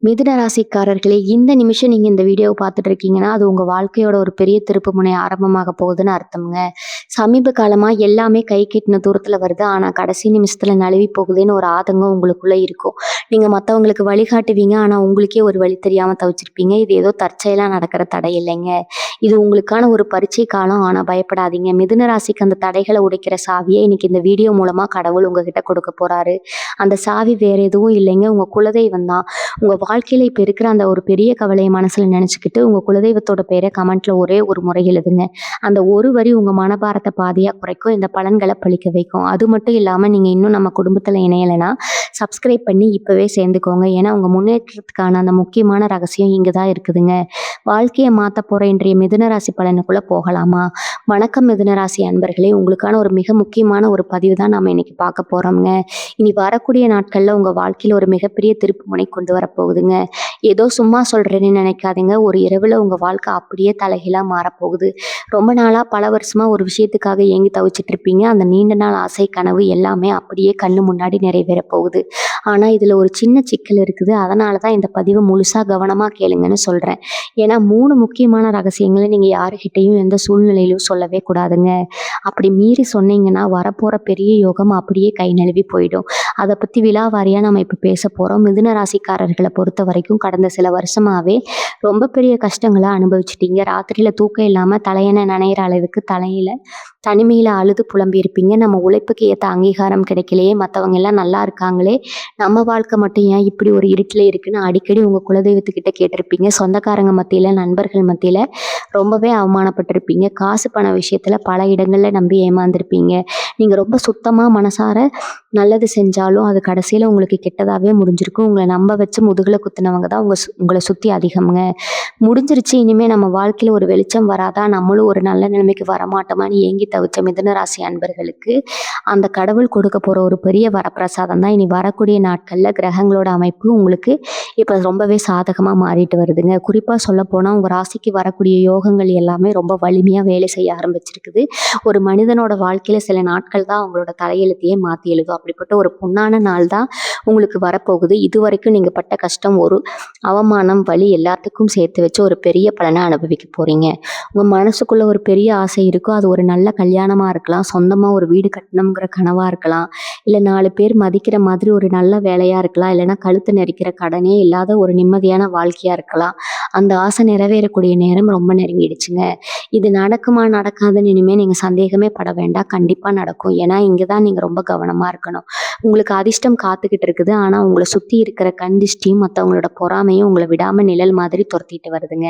மிதுன ராசிக்காரர்களே, இந்த நிமிஷம் நீங்க இந்த வீடியோவ பார்த்துட்டு இருக்கீங்கன்னா, அது உங்க வாழ்க்கையோட ஒரு பெரிய திருப்புமுனை ஆரம்பமாக போகுதுன்னு அர்த்தம்ங்க. சமீப காலமா எல்லாமே கை கெட்டின தூரத்துல வருது. ஆனா, கடைசி நிமிஷத்துல நழுவி போகுதேன்னு ஒரு ஆதங்கம் உங்களுக்குள்ள இருக்கும். நீங்க மத்தவங்களுக்கு வழிகாட்டுவீங்க. ஆனா, உங்களுக்கே ஒரு வழி தெரியாம தவிச்சிருப்பீங்க. இது ஏதோ தற்செயலா நடக்கிற தடை இல்லைங்க. இது உங்களுக்கான ஒரு பரீட்சை காலம். ஆனா பயப்படாதீங்க. மிதுன ராசிக்கு அந்த தடைகள உடைக்கிற சாவிய இன்னைக்கு இந்த வீடியோ மூலமா கடவுள் உங்ககிட்ட கொடுக்க போறாரு. அந்த சாவி வேற எதுவும் இல்லைங்க. உங்க குலதெய்வம் தான். உங்க வாழ்க்கையில இப்ப இருக்கிற அந்த ஒரு பெரிய கவலைய மனசுல நினைச்சுக்கிட்டு, உங்க குலதெய்வத்தோட பேர கமெண்ட்ல ஒரே ஒரு முறை எழுதுங்க. அந்த ஒரு வரி உங்க மனபாரத்த பாதியா குறைக்கும். இந்த பலன்கள பலிக்க வைக்கும். அது மட்டும் இல்லாம நீங்க இன்னும் நம்ம குடும்பத்துல இணையலைன்னா, சப்ஸ்கிரைப் பண்ணி இப்பவே சேர்ந்துக்கோங்க. ஏன்னா, உங்க முன்னேற்றத்துக்கான அந்த முக்கியமான ரகசியம் இங்க தான் இருக்குதுங்க. வாழ்க்கைய மாத்தப் போற இன்றைய மிதுன ராசி பலனுக்குள்ள போகலாமா? வணக்கம் மிதுன ராசி அன்பர்களே! உங்களுக்கான ஒரு மிக முக்கியமான ஒரு பதிவு தான் நாம இன்னைக்கு பார்க்க போறோம்ங்க. இனி வரக்கூடிய நாட்கள்ல உங்க வாழ்க்கையில ஒரு மிகப்பெரிய திருப்புமுனை கொண்டு வரப்போகுதுங்க. ஏதோ சும்மா சொல்றேன்னு நினைக்காதீங்க. ஒரு இரவுல உங்க வாழ்க்கை அப்படியே தலைகீழா மாறப்போகுது. ரொம்ப நாளா பல வருஷமா ஒரு விஷயத்துக்காக ஏங்கி தவிச்சிட்டு இருப்பீங்க. அந்த நீண்ட நாள் ஆசை, கனவு எல்லாமே அப்படியே கண்ணு முன்னாடி நிறைவேறப் போகுது. ஆனா இதுல ஒரு சின்ன சிக்கல் இருக்குது. அதனால தான் இந்த பதிவ முழுசா கவனமா கேளுங்கன்னு சொல்றேன். ஏன்னா 3 முக்கியமான ரகசியங்கள நீங்க யாருகிட்டயும் எந்த சூழ்நிலையிலும் சொல்லவே கூடாதுங்க. அப்படி மீறி சொன்னீங்கன்னா வரப்போற பெரிய யோகம் அப்படியே கை நழுவி போயிடும். அத பத்தி விலாவாரியா நம்ம இப்ப பேசப் போறோம். மிதுன ராசிக்காரர்கள பொறுத்தவரைக்கும் கடந்த சில வருஷமாவே ரொம்ப பெரிய கஷ்டங்கள அனுபவிச்சுட்டீங்க. ராத்திரியில தூக்கம் இல்லாம தலையணை நனையிற அளவுக்கு தலையில தனிமையில அழுது புலம்பியிருப்பீங்க. நம்ம உழைப்புக்கு ஏத்த அங்கீகாரம் கிடைக்கலையே, மத்தவங்க எல்லாம் நல்லா இருக்காங்களே, நம்ம வாழ்க்கை மட்டும் ஏன் இப்படி ஒரு இருட்டுல இருக்குன்னு அடிக்கடி உங்க குலதெய்வத்துக்கிட்ட கேட்டிருப்பீங்க. சொந்தக்காரங்க மத்தியில, நண்பர்கள் மத்தியில ரொம்பவே அவமானப்பட்டிருப்பீங்க. காசு பண விஷயத்துல பல இடங்கள்ல நம்பி ஏமாந்துருப்பீங்க. நீங்க ரொம்ப சுத்தமா மனசார நல்லது செஞ்சாலும் அது கடைசியில உங்களுக்கு கெட்டதாவே முடிஞ்சிருக்கும். உங்கள நம்ப வச்சு முதுகுல குத்துனவங்க தான் உங்கள சுத்தி அதிகம்ங்க. முடிஞ்சிருச்சு, இனிமே நம்ம வாழ்க்கையில ஒரு வெளிச்சம் வராதா? நம்மளும் ஒரு நல்ல நிலைமைக்கு வரமாட்டோமான்னு ஏங்கி தவிச்ச மிதுன ராசி அன்பர்களுக்கு, அந்த கடவுள் கொடுக்க போற ஒரு பெரிய வரப்பிரசாதம் தான் இனி வரக்கூடிய நாட்கள்ல கிரகங்களோட அமைப்பு உங்களுக்கு இப்ப ரொம்பவே சாதகமா மாறிட்டு வருதுங்க. குறிப்பா சொல்லப்போனா உங்க ராசிக்கு வரக்கூடிய யோகங்கள் எல்லாமே ரொம்ப வலிமையா வேலை செய்ய ஆரம்பிச்சிருக்குது. ஒரு மனிதனோட வாழ்க்கையில சில நாட்கள் தான் அவங்களோட தலையெழுத்தையே மாத்தி எழுதும். அப்படிப்பட்ட ஒரு பொன்னான நாள் தான் உங்களுக்கு வரப்போகுது. இதுவரைக்கும் நீங்க பட்ட கஷ்டம், ஒரு அவமானம், வலி எல்லாத்துக்கும் சேர்த்து வச்சு ஒரு பெரிய பலனை அனுபவிக்க போறீங்க. உங்க மனசுக்குள்ள ஒரு பெரிய ஆசை இருக்கும். அது ஒரு நல்ல கல்யாணமா இருக்கலாம், சொந்தமா ஒரு வீடு கட்டணுங்கிற கனவா இருக்கலாம், இல்ல 4 பேர் மதிக்கிற மாதிரி ஒரு நல்ல வேலையா இருக்கலாம், இல்லைன்னா கழுத்து நெரிக்கிற கடனே இல்லாத ஒரு நிம்மதியான வாழ்க்கையா இருக்கலாம். அந்த ஆசை நிறைவேறக்கூடிய நேரம் ரொம்ப நெருங்கிடுச்சுங்க. இது நடக்குமா நடக்காதுன்னு இனிமே நீங்க சந்தேகமே பட வேண்டாம். கண்டிப்பா நடக்கும். ஏன்னா இங்க தான் நீங்க ரொம்ப கவனமா இருக்கணும். உங்களுக்கு அதிர்ஷ்டம் காத்துக்கிட்டு இருக்குது. ஆனா உங்கள சுத்தி இருக்கிற கண் திஷ்டியும் மத்தவங்களோட பொறாமையும் உங்கள விடாம நிழல் மாதிரி துரத்திட்டு வருதுங்க.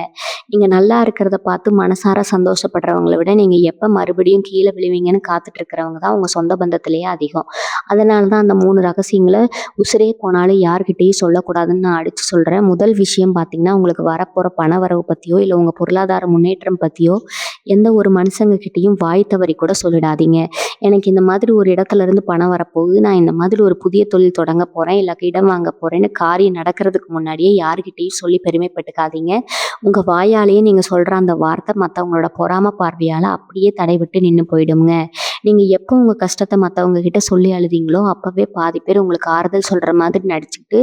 நீங்க நல்லா இருக்கிறத பார்த்து மனசார சந்தோஷப்படுறவங்கள விட நீங்க எப்ப மறுபடியும் கீழ விழுவீங்கன்னு காத்துட்டு இருக்கிறவங்க தான் உங்க சொந்த பந்தத்திலேயே அதிகம். அதனால தான் அந்த 3 ரகசியங்கள உசிரே போனாலும் யார்கிட்டயும் சொல்லக்கூடாதுன்னு நான் அடிச்சு சொல்றேன். முதல் விஷயம் பார்த்தீங்கன்னா, உங்களுக்கு வரப்போற பண வரவு பத்தியோ, இல்ல உங்க பொருளாதார முன்னேற்றம் பத்தியோ எந்த ஒரு மனுஷங்க கிட்டயும் வாய் தவறி கூட சொல்லிடாதீங்க. எனக்கு இந்த மாதிரி ஒரு இடத்துல இருந்து பணம் வரப்போகுது, நான் இந்த மாதிரி ஒரு புதிய தொழில் தொடங்க போறேன், இல்ல இடம் வாங்க போறேன்னு காரியம் நடக்கிறதுக்கு முன்னாடியே யாருகிட்டயும் சொல்லி பெருமைப்பட்டுக்காதீங்க. உங்க வாயாலேயே நீங்க சொல்ற அந்த வார்த்தை மத்தவங்களோட பொறாம பார்வையால அப்படியே தடைபட்டு நின்னு போயிடுங்க. நீங்க எப்போ உங்க கஷ்டத்த மத்தவங்க கிட்ட சொல்லி அழுதீங்களோ, அப்பவே பாதி பேர் உங்களுக்கு ஆறுதல் சொல்ற மாதிரி நடிச்சுக்கிட்டு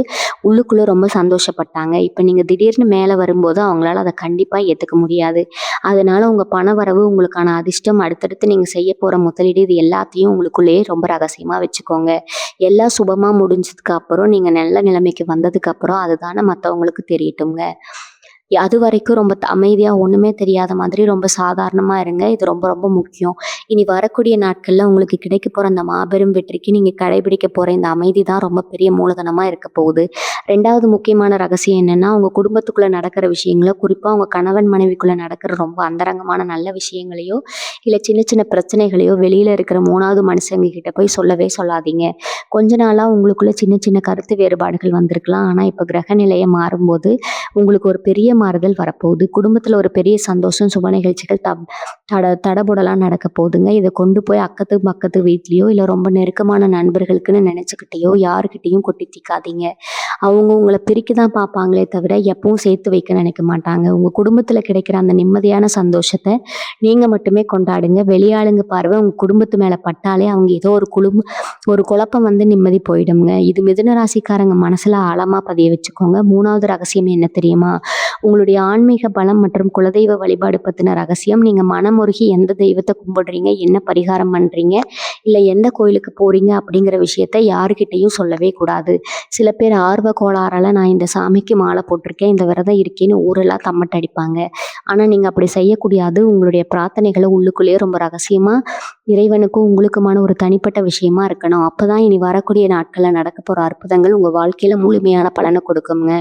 உள்ளுக்குள்ள ரொம்ப சந்தோஷப்பட்டாங்க. இப்ப நீங்க திடீர்னு மேல வரும்போது அவங்களால அத கண்டிப்பா ஏத்துக்க முடியாது. அதனால உங்க பணவரவு, உங்களுக்கான அதிர்ஷ்டம், அடுத்தடுத்து நீங்க செய்ய போற முதலீடு இது எல்லாத்தையும் உங்களுக்குள்ளேயே ரொம்ப ரகசியமா வச்சுக்கோங்க. எல்லாம் சுபமா முடிஞ்சதுக்கு அப்புறம், நீங்க நல்ல நிலைமைக்கு வந்ததுக்கு அப்புறம் அதுதானே மத்தவங்களுக்கு தெரியட்டுங்க. அதுவரைக்கும் ரொம்ப அமைதியா ஒண்ணுமே தெரியாத மாதிரி ரொம்ப சாதாரணமா இருங்க. இது ரொம்ப ரொம்ப முக்கியம். இனி வரக்கூடிய நாட்கள்ல உங்களுக்கு கிடைக்க போற அந்த மாபெரும் வெற்றிக்கு நீங்க கடைபிடிக்க போற இந்த அமைதி தான் ரொம்ப பெரிய மூலதனமா இருக்க போகுது. 2வது முக்கியமான ரகசியம் என்னன்னா, உங்க குடும்பத்துக்குள்ள நடக்கிற விஷயங்கள, குறிப்பா உங்க கணவன் மனைவிக்குள்ள நடக்கிற ரொம்ப அந்தரங்கமான நல்ல விஷயங்களையோ, இல்ல சின்ன சின்ன பிரச்சனைகளையோ வெளியில இருக்கிற 3வது மனுஷங்க கிட்ட போய் சொல்லவே சொல்லாதீங்க. கொஞ்ச நாளா உங்களுக்குள்ள சின்ன சின்ன கருத்து வேறுபாடுகள் வந்திருக்கலாம். ஆனா இப்ப கிரக நிலைய மாறும்போது உங்களுக்கு ஒரு பெரிய மாறுதல் வரப்போகுது. குடும்பத்துல ஒரு பெரிய சந்தோஷம், சுப நிகழ்ச்சிகள் தடபுடலா நடக்க போகுதுங்க. இத கொண்டு போய் அக்கத்து பக்கத்து வீட்லயோ, இல்ல ரொம்ப நெருக்கமான நண்பர்களுக்குன்னு நெனச்சுக்கிட்டயோ யார்கிட்டயும் கொட்டி தீக்காதீங்க. அவங்க உங்கள பிரிக்க தான் பார்ப்பாங்களே தவிர, எப்பவும் சேர்த்து வைக்க நினைக்க மாட்டாங்க. உங்க குடும்பத்துல கிடைக்கிற அந்த நிம்மதியான சந்தோஷத்த நீங்க மட்டுமே கொண்டாடுங்க. வெளியாளுங்க பார்வை உங்க குடும்பத்து மேல பட்டாலே, அவங்க ஏதோ ஒரு குழப்பம் வந்து நிம்மதி போயிடும்ங்க. இது மிதுன ராசிக்காரங்க மனசுல ஆழமா பதிய வச்சுக்கோங்க. 3வது ரகசியம் என்ன தெரியுமா? உங்களுடைய ஆன்மீக பலம் மற்றும் குலதெய்வ வழிபாடு பத்தின ரகசியம். நீங்க மனமுருகி எந்த தெய்வத்த கும்பிடுறீங்க, என்ன பரிகாரம் பண்றீங்க, இல்ல எந்த கோயிலுக்கு போறீங்க அப்படிங்கிற விஷயத்த யாருகிட்டயும் சொல்லவே கூடாது. சில பேர் ஆர்வ கோளாறால நான் இந்த சாமிக்கு மாலை போட்டிருக்கேன், இந்த விரதம் இருக்கேன்னு ஊரெல்லாம் தம்மட்ட அடிப்பாங்க. ஆனா நீங்க அப்படி செய்யக்கூடாது. உங்களுடைய பிரார்த்தனைகளை உள்ளுக்குள்ளேயே ரொம்ப ரகசியமா இறைவனுக்கும் உங்களுக்குமான ஒரு தனிப்பட்ட விஷயமா இருக்கணும். அப்பதான் இனி வரக்கூடிய நாட்கள்ல நடக்க போற அற்புதங்கள் உங்க வாழ்க்கையில முழுமையான பலனை கொடுக்குங்க.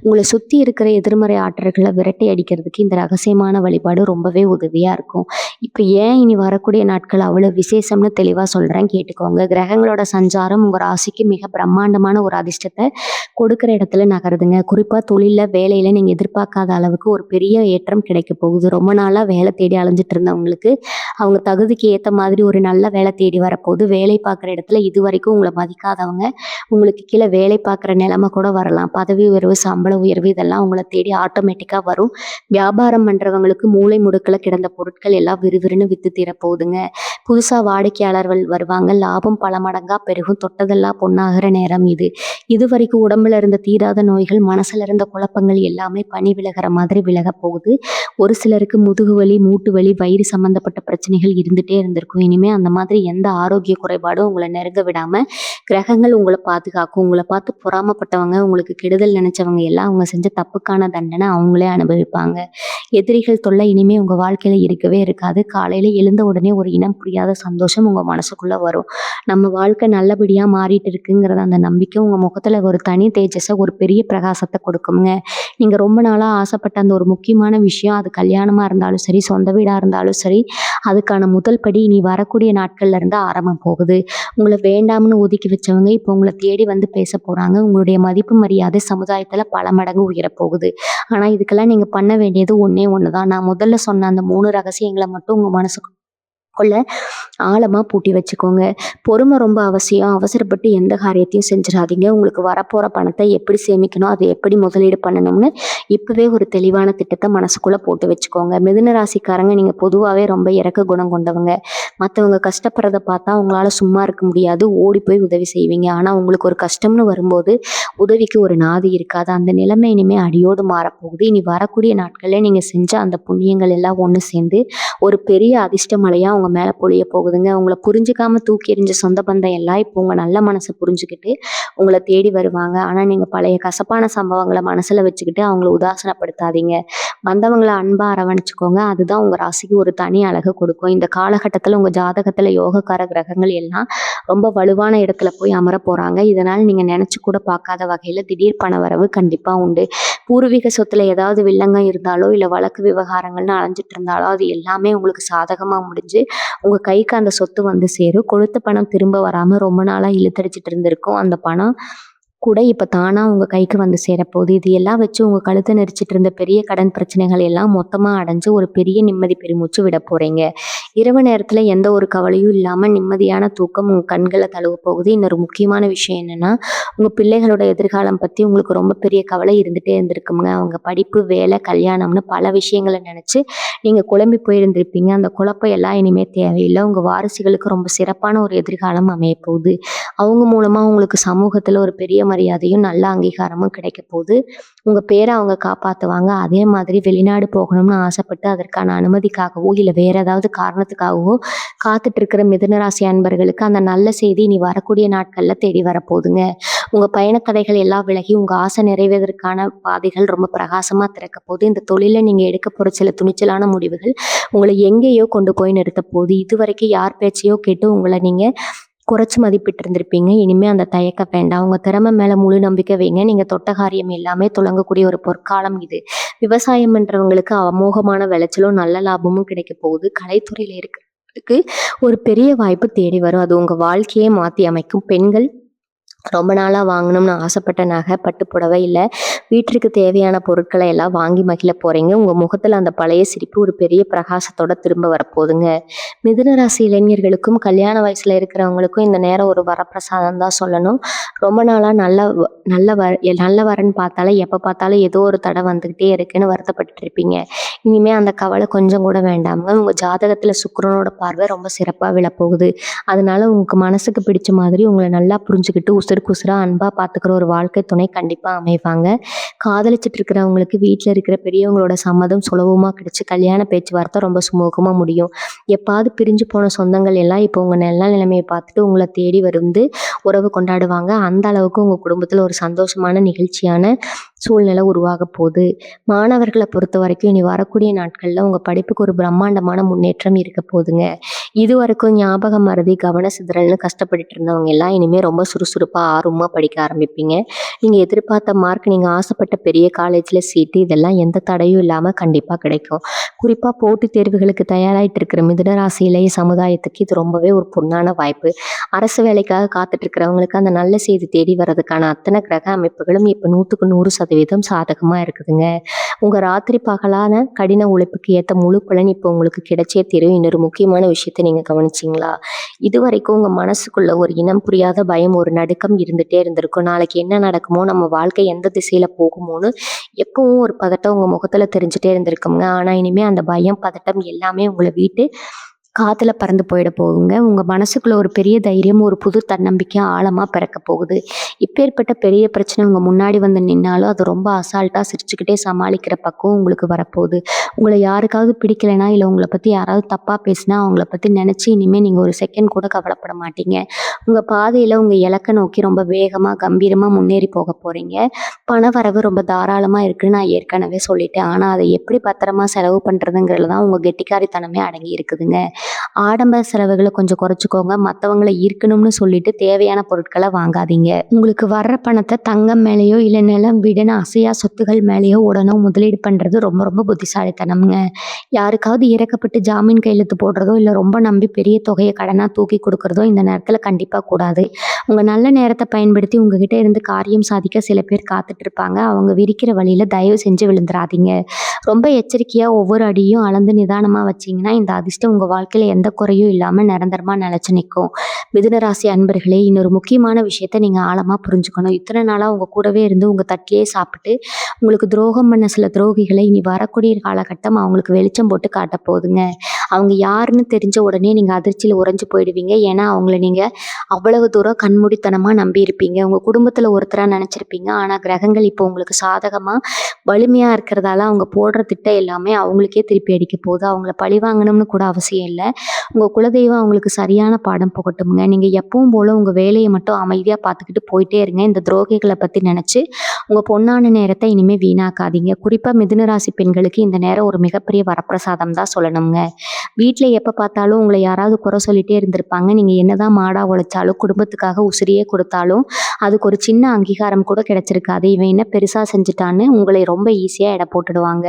உங்களை சுத்தி இருக்கிற எதிர்மறை ஆற்றல்களை விரட்டி அடிக்கிறதுக்கு இந்த ரகசியமான வழிபாடு ரொம்பவே உதவியா இருக்கும். இப்ப ஏன் இனி வரக்கூடிய நாட்கள் அவ்வளவு விசேஷம்னு தெளிவா சொல்றேன், கேட்டுக்கோங்க. கிரகங்களோட சஞ்சாரம் உங்க ராசிக்கு மிக பிரம்மாண்டமான ஒரு அதிர்ஷ்டத்தை கொடுக்கிற இடத்துல நகருதுங்க. குறிப்பா தொழில்ல, வேலையில நீங்க எதிர்பார்க்காத அளவுக்கு ஒரு பெரிய ஏற்றம் கிடைக்க போகுது. ரொம்ப நாளா வேலை தேடி அலைஞ்சிட்டு இருந்தவங்களுக்கு அவங்க தகுதிக்கு ஏத்த மாதிரி ஒரு நல்ல வேலை தேடி வரப்போகுது. வேலை பார்க்குற இடத்துல இதுவரைக்கும் உங்களை மதிக்காதவங்க உங்களுக்கு கீழே வேலை பார்க்குற நிலைமை கூட வரலாம். பதவி உயர்வு, சம்பள உயர்வு இதெல்லாம் உங்களை தேடி ஆட்டோமேட்டிக்காக வரும். வியாபாரம் பண்ணுறவங்களுக்கு மூளை முடுக்கில் கிடந்த பொருட்கள் எல்லாம் விறுவிறுன்னு விற்று தீரப்போகுதுங்க. புதுசாக வாடிக்கையாளர்கள் வருவாங்க. லாபம் பல மடங்காக பெருகும். தொட்டதெல்லாம் பொண்ணாகிற நேரம் இது. இது வரைக்கும் உடம்புல இருந்த தீராத நோய்கள், மனசுல இருந்த குழப்பங்கள் எல்லாமே பனி விலகிற மாதிரி விலக போகுது. ஒரு சிலருக்கு முதுகு வலி, மூட்டு வலி, வயிறு சம்பந்தப்பட்ட பிரச்சனைகள் இருந்துட்டே இருந்திருக்கும். இனிமே அந்த மாதிரி எந்த ஆரோக்கிய குறைபாடும் உங்களை நெருங்க விடாம கிரகங்கள் உங்களை பாதுகாக்கும். உங்களை பார்த்து பொறாமப்பட்டவங்க, உங்களுக்கு கெடுதல் நினைச்சவங்க எல்லாம் அவங்க செஞ்ச தப்புக்கான தண்டனை அவங்களே அனுபவிப்பாங்க. எதிரிகள் தொல்லை இனிமே உங்க வாழ்க்கையில இருக்கவே இருக்காது. காலையில எழுந்த உடனே ஒரு இனம் புரியாத சந்தோஷம் உங்க மனசுக்குள்ள வரும். நம்ம வாழ்க்கை நல்லபடியா மாறிட்டு இருக்குங்கிறத அந்த நம்பிக்கை உங்க முகத்துல ஒரு தனி தேஜஸ, ஒரு பெரிய பிரகாசத்தை கொடுக்குங்க. நீங்க ரொம்ப நாளா ஆசைப்பட்ட அந்த ஒரு முக்கியமான விஷயம், அது கல்யாணமா இருந்தாலும் சரி, சொந்த வீடா இருந்தாலும் சரி, அதுக்கான முதல் படி இனி வரக்கூடிய நாட்கள்ல இருந்து ஆரம்பம் போகுது. உங்களை வேண்டாம்னு ஒதுக்கி வச்சவங்க இப்போ உங்களை தேடி வந்து பேச போறாங்க. உங்களுடைய மதிப்பு மரியாதை சமுதாயத்துல பல மடங்கு உயரப் போகுது. ஆனா இதுக்கெல்லாம் நீங்க பண்ண வேண்டியது ஒண்ணே ஒண்ணுதான். நான் முதல்ல சொன்ன அந்த 3 ரகசியங்களை மட்டும் உங்க மனசுக்குள்ள ஆழமா பூட்டி வச்சுக்கோங்க. பொறுமை ரொம்ப அவசியம். அவசரப்பட்டு எந்த காரியத்தையும் செஞ்சிடாதீங்க. உங்களுக்கு வரப்போற பணத்தை எப்படி சேமிக்கணும், அதை எப்படி முதலீடு பண்ணணும்னு இப்பவே ஒரு தெளிவான திட்டத்தை மனசுக்குள்ள போட்டு வச்சுக்கோங்க. மிதுன ராசிக்காரங்க நீங்க பொதுவாகவே ரொம்ப இரக்க குணம் கொண்டவங்க. மற்றவங்க கஷ்டப்படுறத பார்த்தா உங்களால சும்மா இருக்க முடியாது. ஓடி போய் உதவி செய்வீங்க. ஆனா உங்களுக்கு ஒரு கஷ்டம்னு வரும்போது உதவிக்கு ஒரு நாதி இருக்காது. அந்த நிலைமை இனிமே அடியோடு மாறப்போகுது. இனி வரக்கூடிய நாட்கள்ல நீங்க செஞ்ச அந்த புண்ணியங்கள் எல்லாம் ஒன்று சேர்ந்து ஒரு பெரிய அதிர்ஷ்ட மழையா உங்க மேல பொழிய போகுதுங்க. உங்களை புரிஞ்சுக்காம தூக்கி எறிஞ்ச சொந்த பந்தம் எல்லாம் இப்போ உங்க நல்ல மனசை புரிஞ்சுக்கிட்டு உங்களை தேடி வருவாங்க. ஆனா நீங்க பழைய கசப்பான சம்பவங்களை மனசுல வச்சுக்கிட்டு அவங்கள உதாசனப்படுத்தாதீங்க. வந்தவங்களை அன்பா அரவணைச்சுக்கோங்க. அதுதான் உங்க ராசிக்கு ஒரு தனி அழகு கொடுக்கும். இந்த காலகட்டத்துல உங்க ஜாதகத்துல யோகக்கார கிரகங்கள் எல்லாம் ரொம்ப வலுவான இடத்துல போய் அமர போறாங்க. இதனால நீங்க நினைச்சு கூட பார்க்காத வகையில திடீர் பண வரவு கண்டிப்பா உண்டு. பூர்வீக சொத்துல ஏதாவது வில்லங்கம் இருந்தாலோ, இல்ல வழக்கு விவகாரங்கள்னு அலைஞ்சிட்டு இருந்தாலோ, அது எல்லாமே உங்களுக்கு சாதகமா முடிஞ்சு உங்க கைக்கு அந்த சொத்து வந்து சேரும். கொடுத்த பணம் திரும்ப வராம ரொம்ப நாளா இழுத்தடிச்சிட்டு இருந்திருக்கும். அந்த பணம் கூட இப்ப தானா உங்க கைக்கு வந்து சேரப்போகுது. இது எல்லாம் வச்சு உங்க கழுத்தை நெரிச்சிட்டு இருந்த பெரிய கடன் பிரச்சனைகள் எல்லாம் மொத்தமா அடைஞ்சு ஒரு பெரிய நிம்மதி பெருமூச்சு விட போறீங்க. இரவு நேரத்துல எந்த ஒரு கவலையும் இல்லாம நிம்மதியான தூக்கம் உங்க கண்களை தழுவ போகுது. இன்னொரு முக்கியமான விஷயம் என்னன்னா, உங்க பிள்ளைகளோட எதிர்காலம் பத்தி உங்களுக்கு ரொம்ப பெரிய கவலை இருந்துட்டே இருந்திருக்குங்க. அவங்க படிப்பு, வேலை, கல்யாணம்னு பல விஷயங்களை நினைச்சு நீங்க குழம்பி போயிருந்திருப்பீங்க. அந்த குழப்பம் எல்லாம் இனிமே தேவையில்லை. உங்க வாரிசுகளுக்கு ரொம்ப சிறப்பான ஒரு எதிர்காலம் அமைய போகுது. அவங்க மூலமா உங்களுக்கு சமூகத்துல ஒரு பெரிய மரியாதையும் நல்ல அங்கீகாரமும் கிடைக்க போகுது. உங்க பேரை அவங்க காப்பாத்துவாங்க. அதே மாதிரி வெளிநாடு போகணும்னு ஆசைப்பட்டு அதற்கான அனுமதிக்காகவோ, இல்ல வேற ஏதாவது காரணத்துக்காகவோ காத்துட்டு இருக்கிற மிதுனராசி அன்பர்களுக்கு அந்த நல்ல செய்தி இனி வரக்கூடிய நாட்கள்ல தேடி வரப்போகுதுங்க. உங்க பயணத்தடைகள் எல்லாம் விலகி உங்க ஆசை நிறைவேறதற்கான பாதைகள் ரொம்ப பிரகாசமா திறக்க போகுது. இந்த தொழில நீங்க எடுக்க போற சில துணிச்சலான முடிவுகள் உங்களை எங்கேயோ கொண்டு போய் நிறுத்த போகுது. இதுவரைக்கும் யார் பேச்சையோ கேட்டு உங்களை நீங்க குறைச்சு மதிப்பிட்டு இருந்திருப்பீங்க. இனிமே அந்த தயக்கம் வேண்டாம். உங்க திறமை மேல முழு நம்பிக்கை வைங்க. நீங்க தொட்ட காரியம் எல்லாமே துலங்கக்கூடிய ஒரு பொற்காலம் இது. விவசாயம் பண்றவங்களுக்கு அமோகமான விளைச்சலும் நல்ல லாபமும் கிடைக்க போகுது. கலைத்துறையில இருக்கிறதுக்கு ஒரு பெரிய வாய்ப்பு தேடி வரும். அது உங்க வாழ்க்கையே மாத்தி அமைக்கும். பெண்கள் ரொம்ப நாளாக வாங்கணும்னு ஆசைப்பட்ட நகை, பட்டு புடவை, இல்லை வீட்டிற்கு தேவையான பொருட்களை எல்லாம் வாங்கி மகிழ போறீங்க. உங்க முகத்துல அந்த பழைய சிரிப்பு ஒரு பெரிய பிரகாசத்தோட திரும்ப வரப்போகுதுங்க. மிதுன ராசி இளைஞர்களுக்கும் கல்யாண வயசுல இருக்கிறவங்களுக்கும் இந்த நேரம் ஒரு வரப்பிரசாதம் தான் சொல்லணும். ரொம்ப நாளா நல்ல வரன்னு பார்த்தாலே எப்ப பார்த்தாலும் ஏதோ ஒரு தடை வந்துகிட்டே இருக்குன்னு வருத்தப்பட்டுட்டு இருப்பீங்க. இனிமே அந்த கவலை கொஞ்சம் கூட வேண்டாமுங்க. உங்க ஜாதகத்துல சுக்கிரனோட பார்வை ரொம்ப சிறப்பா விழப்போகுது. அதனால உங்க மனசுக்கு பிடிச்ச மாதிரி உங்களை நல்லா புரிஞ்சுக்கிட்டு உசுருக்கு உசுரா அன்பா பார்த்துக்கிற ஒரு வாழ்க்கை துணை கண்டிப்பா அமைவாங்க. காதலிச்சிட்டு இருக்கிறவங்களுக்கு வீட்டில் இருக்கிற பெரியவங்களோட சம்மதம் சுலபமாக கிடைச்சி கல்யாண பேச்சுவார்த்தை ரொம்ப சுமூகமாக முடியும். எப்பாவது பிரிஞ்சு போன சொந்தங்கள் எல்லாம் இப்போ உங்கள் நல்ல நிலைமையை பார்த்துட்டு உங்களை தேடி வந்து உறவு கொண்டாடுவாங்க. அந்த அளவுக்கு உங்கள் குடும்பத்தில் ஒரு சந்தோஷமான நிகழ்ச்சியான சூழ்நிலை உருவாக போகுது. மாணவர்களை பொறுத்த வரைக்கும் இனி வரக்கூடிய நாட்களில் உங்கள் படிப்புக்கு ஒரு பிரம்மாண்டமான முன்னேற்றம் இருக்க போகுதுங்க. இது வரைக்கும் ஞாபகம் மறதி கவன சிதறல்னு கஷ்டப்பட்டுட்டு இருந்தவங்க எல்லாம் இனிமேல் ரொம்ப சுறுசுறுப்பாக ஆர்வமாக படிக்க ஆரம்பிப்பீங்க. நீங்கள் எதிர்பார்த்த மார்க், நீங்கள் ஆசைப்பட்ட பெரிய காலேஜில் சீட்டு, இதெல்லாம் எந்த தடையும் இல்லாமல் கண்டிப்பாக கிடைக்கும். குறிப்பாக போட்டித் தேர்வுகளுக்கு தயாராகிட்டு இருக்கிற மிதுனராசி இளைய சமுதாயத்துக்கு இது ரொம்பவே ஒரு பொன்னான வாய்ப்பு. அரசு வேலைக்காக காத்துட்டு இருக்கிறவங்களுக்கு அந்த நல்ல செய்தி தேடி வர்றதுக்கான அத்தனை கிரக அமைப்புகளும் இப்போ 100% சாதகமாக இருக்குதுங்க. உங்கள் ராத்திரி பகலான கடின உழைப்புக்கு ஏற்ற முழு பலன் இப்போ உங்களுக்கு கிடைச்சே தீரும். இன்னொரு முக்கியமான விஷயத்தை நீங்கள் கவனிச்சிங்களா? இது வரைக்கும் உங்கள் மனசுக்குள்ள ஒரு இனம் புரியாத பயம், ஒரு நடுக்கம் இருந்துகிட்டே இருந்திருக்கும். நாளைக்கு என்ன நடக்குமோ, நம்ம வாழ்க்கை எந்த திசையில் போகுமோன்னு எப்பவும் ஒரு பதட்டம் உங்கள் முகத்தில் தெரிஞ்சுட்டே இருந்திருக்குங்க. ஆனால் இனிமேல் அந்த பயம் பதட்டம் எல்லாமே உங்களை வீட்டு காத்துல பறந்து போயிட போகுங்க. உங்க மனசுக்குள்ள ஒரு பெரிய தைரியம், ஒரு புது தன்னம்பிக்கை ஆழமா பிறக்க போகுது. இப்பேற்பட்ட பெரிய பிரச்சனை உங்க முன்னாடி வந்து நின்னாலும் அது ரொம்ப அசால்ட்டா சிரிச்சுக்கிட்டே சமாளிக்கிற பக்குவம் உங்களுக்கு வரப்போகுது. உங்களை யாருக்காவது பிடிக்கலைன்னா, இல்லை உங்களை பத்தி யாராவது தப்பா பேசினா அவங்கள பத்தி நினைச்சு இனிமே நீங்க ஒரு செகண்ட் கூட கவலைப்பட மாட்டீங்க. உங்க பாதையில உங்க இலக்கை நோக்கி ரொம்ப வேகமா கம்பீரமா முன்னேறி போக போறீங்க. பண வரவு ரொம்ப தாராளமா இருக்குன்னு நான் ஏற்கனவே சொல்லிட்டேன். ஆனா அதை எப்படி பத்திரமா செலவு பண்றதுங்கிறதுல தான் உங்க கெட்டிக்காரித்தனமே அடங்கி இருக்குதுங்க. ஆடம்பர செலவுகளை கொஞ்சம் குறைச்சிக்கோங்க. மற்றவங்களை ஈர்க்கணும்னு சொல்லிட்டு தேவையான பொருட்களை வாங்காதீங்க. உங்களுக்கு வர்ற பணத்தை தங்கம் மேலேயோ இல்லை நிலம் வீடுன்னு அசையா சொத்துகள் மேலேயோ உடனே முதலீடு பண்றது ரொம்ப ரொம்ப புத்திசாலித்தனம்ங்க. யாருக்காவது இறக்கப்பட்டு ஜாமீன் கையெழுத்து போடுறதோ இல்லை ரொம்ப நம்பி பெரிய தொகையை கடனா தூக்கி கொடுக்கறதோ இந்த நேரத்தில் கண்டிப்பாக கூடாது. உங்க நல்ல நேரத்தை பயன்படுத்தி உங்ககிட்ட இருந்து காரியம் சாதிக்க சில பேர் காத்துட்டு இருப்பாங்க. அவங்க விரிக்கிற வழியில தயவு செஞ்சு விழுந்துடாதீங்க. ரொம்ப எச்சரிக்கையா ஒவ்வொரு அடியும் அளந்து நிதானமா வச்சீங்கன்னா இந்த அதிர்ஷ்டம் உங்க வாழ்க்கையில எந்த குறையும் இல்லாம நிரந்தரமா நிலைச்சு நிற்கும். மிதுனராசி அன்பர்களே, இன்னொரு முக்கியமான விஷயத்த நீங்க ஆழமா புரிஞ்சுக்கணும். இத்தனை நாளா உங்க கூடவே இருந்து உங்க தட்டிலே சாப்பிட்டு உங்களுக்கு துரோகம் பண்ண சில துரோகிகளை இனி வரக்கூடிய காலகட்டம் அவங்களுக்கு வெளிச்சம் போட்டு காட்ட போகுதுங்க. அவங்க யாருன்னு தெரிஞ்ச உடனே நீங்க அதிர்ச்சியில உறைஞ்சு போயிடுவீங்க. ஏன்னா அவங்கள நீங்க அவ்வளவு தூரம் கண்மூடித்தனமா நம்பி இருப்பீங்க. உங்க குடும்பத்துல ஒருத்தரா நினைச்சிருப்பீங்க. ஆனா கிரகங்கள் இப்போ உங்களுக்கு சாதகமா வலிமையா இருக்கிறதால அவங்க போடுற திட்டம் எல்லாமே அவங்களுக்கே திருப்பி அடிக்க போகுது. அவங்கள பழி வாங்கணும்னு கூட அவசியம் இல்லை. உங்க குலதெய்வம் அவங்களுக்கு சரியான பாடம் புகட்டுங்க. நீங்க எப்பவும் போல உங்க வேலையை மட்டும் அமைதியா பார்த்துக்கிட்டு போயிட்டே இருங்க. இந்த துரோகிகளை பத்தி நினைச்சு உங்க பொன்னான நேரத்தை இனிமே வீணாக்காதீங்க. குறிப்பா மிதுனராசி பெண்களுக்கு இந்த நேரம் ஒரு மிகப்பெரிய வரப்பிரசாதம் தான் சொல்லணுங்க. வீட்டில் எப்போ பார்த்தாலும் உங்களை யாராவது குறை சொல்லிட்டே இருந்திருப்பாங்க. நீங்கள் என்னதான் மாடா உழைச்சாலும் குடும்பத்துக்காக உசிரியே கொடுத்தாலும் அதுக்கு ஒரு சின்ன அங்கீகாரம் கூட கிடைச்சிருக்காது. இவன் என்ன பெருசாக செஞ்சுட்டான்னு உங்களை ரொம்ப ஈஸியாக எடை போட்டுடுவாங்க.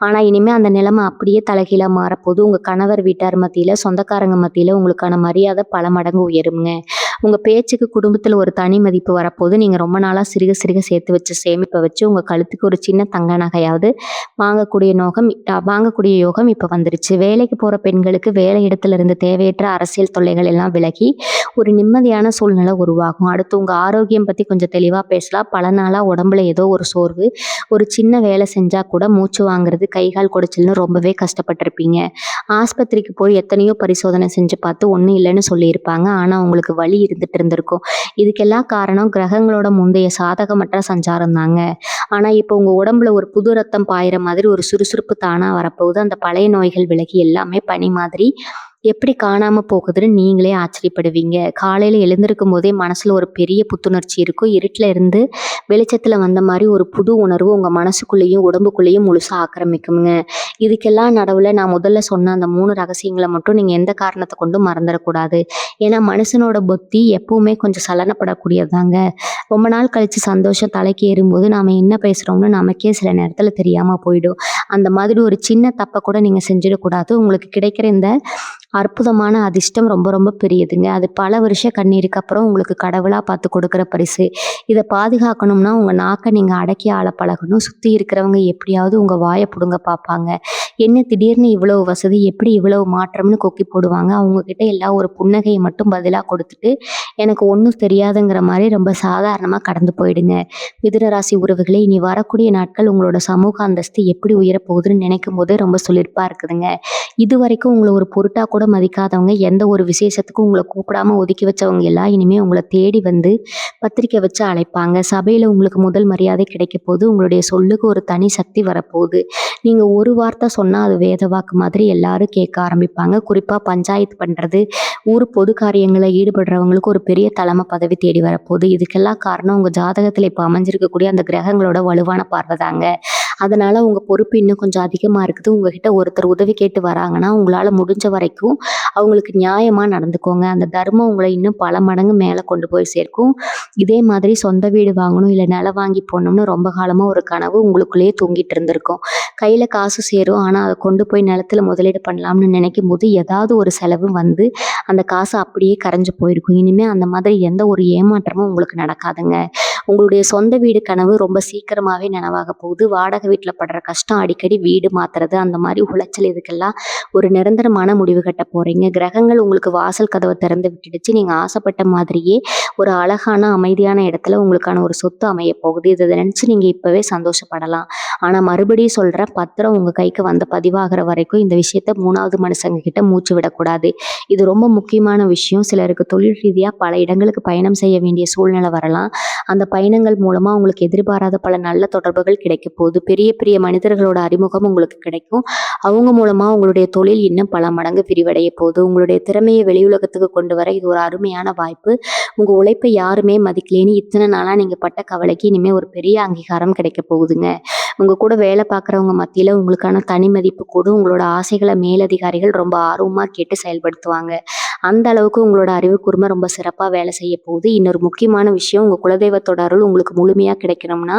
ஆனால் இனிமேல் அந்த நிலைமை அப்படியே தலைகீழாக மாறப்போது. உங்கள் கணவர் வீட்டார் மத்தியில், சொந்தக்காரங்க மத்தியில் உங்களுக்கான மரியாதை பல மடங்கு உயருங்க. உங்கள் பேச்சுக்கு குடும்பத்தில் ஒரு தனி மதிப்பு வரப்போது. நீங்கள் ரொம்ப நாளாக சிறுக சிறுக சேர்த்து வச்சு சேமிப்பை வச்சு உங்கள் கழுத்துக்கு ஒரு சின்ன தங்க நகையாவது வாங்கக்கூடிய யோகம் இப்போ வந்துருச்சு. வேலைக்கு போகிற பெண்களுக்கு வேலை இடத்துல இருந்து தேவையற்ற அரசியல் தொல்லைகள் எல்லாம் விலகி ஒரு நிம்மதியான சூழ்நிலை உருவாகும். அடுத்து உங்கள் ஆரோக்கியம் பற்றி கொஞ்சம் தெளிவாக பேசலாம். பல நாளாக உடம்புல ஏதோ ஒரு சோர்வு, ஒரு சின்ன வேலை செஞ்சால் கூட மூச்சு வாங்குறது, கைகால் குடைச்சல்னு ரொம்பவே கஷ்டப்பட்டிருப்பீங்க. ஆஸ்பத்திரிக்கு போய் எத்தனையோ பரிசோதனை செஞ்சு பார்த்து ஒன்றும் இல்லைன்னு சொல்லியிருப்பாங்க. ஆனால் உங்களுக்கு வலி இருந்துட்டு இருந்திருக்கும். இதுக்கெல்லாம் காரணம் கிரகங்களோட முந்தைய சாதகமற்ற சஞ்சாரம் தாங்க. ஆனால் இப்போ உங்கள் உடம்புல ஒரு புது ரத்தம் பாயிற மாதிரி ஒரு சுறுசுறுப்பு தானாக வரப்போகுது. அந்த பழைய நோய்கள் விலகி எல்லாமே பனி மாதிரி எப்படி காணாம போகுதுன்னு நீங்களே ஆச்சரியப்படுவீங்க. காலையில் எழுந்திருக்கும் போதே மனசுல ஒரு பெரிய புத்துணர்ச்சி இருக்கும். இருட்டில் இருந்து வெளிச்சத்தில் வந்த மாதிரி ஒரு புது உணர்வு உங்கள் மனசுக்குள்ளேயும் உடம்புக்குள்ளேயும் முழுசாக ஆக்கிரமிக்குங்க. இதுக்கெல்லாம் நடுவில் நான் முதல்ல சொன்ன அந்த 3 ரகசியங்களை மட்டும் நீங்கள் எந்த காரணத்தை கொண்டும் மறந்துடக்கூடாது. ஏன்னா மனுஷனோட புத்தி எப்பவுமே கொஞ்சம் சலனப்படக்கூடியதாங்க. ரொம்ப நாள் கழித்து சந்தோஷம் தலைக்கு ஏறும்போது நாம் என்ன பேசுகிறோம்னு நமக்கே சில நேரத்தில் தெரியாமல் போயிடும். அந்த மாதிரி ஒரு சின்ன தப்பை கூட நீங்கள் செஞ்சிடக்கூடாது. உங்களுக்கு கிடைக்கிற இந்த அற்புதமான அதிர்ஷ்டம் ரொம்ப ரொம்ப பெரியதுங்க. அது பல வருஷ கண்ணீருக்கு அப்புறம் உங்களுக்கு கடவுளா பார்த்து கொடுக்குற பரிசு. இத பாதுகாக்கணும்னா உங்க நாக்க நீங்க அடக்கி ஆள பழகணும். சுத்தி இருக்கிறவங்க எப்படியாவது உங்க வாய புடுங்க பார்ப்பாங்க. என்ன திடீர்னு இவ்வளவு வசதி, எப்படி இவ்வளவு மாற்றம்னு கொக்கி போடுவாங்க. அவங்க கிட்ட எல்லாம் ஒரு புன்னகைய மட்டும் பதிலா கொடுத்துட்டு, எனக்கு ஒண்ணும் தெரியாதுங்கிற மாரி ரொம்ப சாதாரணமா கடந்து போயிடுங்க. மிதுன ராசி உறவுகளே, இனி வரக்கூடிய நாட்கள் உங்களோட சமூக அந்தஸ்து எப்படி உயரப்போகுதுன்னு நினைக்கும்போதே ரொம்ப சிலிர்ப்பா இருக்குதுங்க. இதுவரைக்கும் உங்கள ஒரு பொருட்டா கூட மதிக்காதவங்க, எந்த ஒரு விசேஷத்துக்கும் உங்கள கூப்பிடாம ஒதுக்கி வச்சவங்க எல்லாம் இனிமே உங்கள தேடி வந்து பத்திரிக்கை வச்சு அழைப்பாங்க. சபையில உங்களுக்கு முதல் மரியாதை கிடைக்கப் போகுது. உங்களுடைய சொல்லுக்கு ஒரு தனி சக்தி வரப்போகுது. நீங்க ஒரு வார்த்தை சொன்னா அது வேத வாக்கு மாதிரி எல்லாரும் கேட்க ஆரம்பிப்பாங்க. குறிப்பா பஞ்சாயத்து பண்றது, ஊர் பொது காரியங்கள்ல ஈடுபடுறவங்களுக்கு ஒரு பெரிய தலைமை பதவி தேடி வரப்போகுது. இதுக்கெல்லாம் காரணம் உங்க ஜாதகத்துல இப்ப அமைஞ்சிருக்கக்கூடிய அந்த கிரகங்களோட வலுவான பார்வை தாங்க. அதனால உங்க பொறுப்பு இன்னும் கொஞ்சம் அதிகமா இருக்குது. உங்ககிட்ட ஒருத்தர் உதவி கேட்டு வராங்கன்னா, உங்களால முடிஞ்ச வரைக்கும் அவங்களுக்கு நியாயமா நடந்துக்கோங்க. அந்த தர்மம் உங்கள இன்னும் பல மடங்கு மேல கொண்டு போய் சேர்க்கும். இதே மாதிரி சொந்த வீடு வாங்கணும், இல்ல நிலம் வாங்கி போடணும்னு ரொம்ப காலமா ஒரு கனவு உங்களுக்குள்ளேயே தூங்கிட்டு இருந்திருக்கும். கையில காசு சேரும். ஆனா அத கொண்டு போய் நிலத்துல முதலீடு பண்ணலாம்னு நினைக்கும்போது, ஏதாவது ஒரு செலவு வந்து அந்த காசு அப்படியே கரைஞ்சு போயிருக்கும். இனிமே அந்த மாதிரி எந்த ஒரு ஏமாற்றமும் உங்களுக்கு நடக்காதுங்க. உங்களுடைய சொந்த வீடு கனவு ரொம்ப சீக்கிரமாவே நனவாக போகுது. வாடகை வீட்ல படுற கஷ்டம், அடிக்கடி வீடு மாத்துறது, அந்த மாதிரி உளைச்சல் இதுக்கெல்லாம் ஒரு நிரந்தரமான முடிவு கட்ட போறீங்க. கிரகங்கள் உங்களுக்கு வாசல் கதவை திறந்து விட்டுடுச்சு. நீங்க ஆசைப்பட்ட மாதிரியே ஒரு அழகான அமைதியான இடத்துல உங்களுக்கான ஒரு சொத்து அமைய போகுது. இதை நினைச்சு நீங்க இப்பவே சந்தோஷப்படலாம். ஆனா மறுபடியும் சொல்றேன், பத்திரம் உங்க கைக்கு வந்து பதிவாகிற வரைக்கும் இந்த விஷயத்த 3வது மனுஷங்க கிட்ட மூச்சு விடக்கூடாது. இது ரொம்ப முக்கியமான விஷயம். சிலருக்கு தொழில் ரீதியா பல இடங்களுக்கு பயணம் செய்ய வேண்டிய சூழ்நிலை வரலாம். அந்த பயணங்கள் மூலமா உங்களுக்கு எதிர்பாராத பல நல்ல தொடர்புகள் கிடைக்க போகுது. பெரிய பெரிய மனிதர்களோட அறிமுகம் உங்களுக்கு கிடைக்கும். அவங்க மூலமா உங்களுடைய தொழில் இன்னும் பல மடங்கு விரிவடைய போகுது. உங்களுடைய திறமையை வெளி உலகத்துக்கு கொண்டு வர இது ஒரு அருமையான வாய்ப்பு. உங்க உழைப்பை யாருமே மதிக்கலேன்னு இத்தனை நாளா நீங்க பட்ட கவலைக்கு இனிமே ஒரு பெரிய அங்கீகாரம் கிடைக்க போகுதுங்க. உங்க கூட வேலை பார்க்குறவங்க மத்தியில உங்களுக்கான தனி மதிப்பு கூடும். உங்களோட ஆசைகளை மேலதிகாரிகள் ரொம்ப ஆர்வமா கேட்டு செயல்படுத்துவாங்க. அந்த அளவுக்கு உங்களோட அறிவு கூர்மை ரொம்ப சிறப்பா வேலை செய்ய போகுது. இன்னொரு முக்கியமான விஷயம், உங்க குலதெய்வத்தோட அருள் உங்களுக்கு முழுமையா கிடைக்கணும்னா,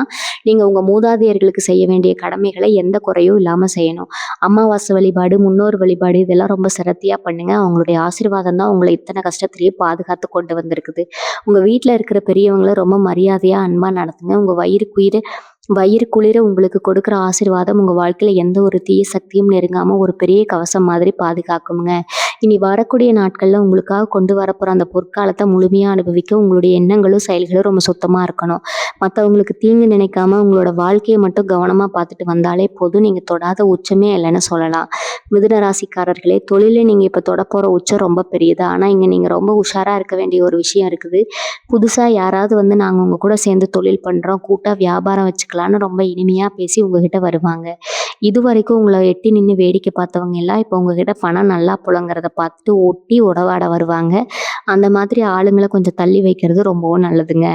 நீங்க உங்க மூதாதையர்களுக்கு செய்ய வேண்டிய கடமைகளை எந்த குறையும் இல்லாம செய்யணும். அமாவாசை வழிபாடு, முன்னோர் வழிபாடு இதெல்லாம் ரொம்ப சிரத்தையா பண்ணுங்க. அவங்களுடைய ஆசீர்வாதம் தான் உங்களை இத்தனை கஷ்டத்திலேயே பாதுகாத்து கொண்டு வந்திருக்குது. உங்க வீட்ல இருக்கிற பெரியவங்கள ரொம்ப மரியாதையா, அன்பா நடத்துங்க. உங்க வயிறு குளிர உங்களுக்கு கொடுக்குற ஆசீர்வாதம் உங்க வாழ்க்கையில எந்த ஒரு தீய சக்தியும் நெருங்காம ஒரு பெரிய கவசம் மாதிரி பாதுகாக்குங்க. இனி வரக்கூடிய நாட்கள்ல உங்களுக்காக கொண்டு வரப்போற அந்த பொற்காலத்தை முழுமையா அனுபவிக்க உங்களுடைய எண்ணங்களும் செயல்களும் ரொம்ப சுத்தமா இருக்கணும். மற்றவங்களுக்கு தீங்கு நினைக்காம உங்களோட வாழ்க்கையை மட்டும் கவனமா பார்த்துட்டு வந்தாலே போதும். நீங்க தொடாத உச்சமே இல்லைன்னு சொல்லலாம். மிதுன ராசிக்காரர்களே, தொழில நீங்க இப்ப தொட போற உச்சம் ரொம்ப பெரியது. ஆனா இங்க நீங்க ரொம்ப உஷாரா இருக்க வேண்டிய ஒரு விஷயம் இருக்குது. புதுசா யாராவது வந்து நாங்க உங்க கூட சேர்ந்து தொழில் பண்றோம், கூட்டா வியாபாரம் வச்சுக்கலான்னு ரொம்ப இனிமையா பேசி உங்ககிட்ட வருவாங்க. இதுவரைக்கும் உங்களை எட்டி நின்று வேடிக்கை பார்த்தவங்க எல்லாம் இப்போ உங்ககிட்ட பணம் நல்லா புழங்குறத பார்த்துட்டு ஒட்டி உறவாட வருவாங்க. அந்த மாதிரி ஆளுங்களை கொஞ்சம் தள்ளி வைக்கிறது ரொம்பவும் நல்லதுங்க.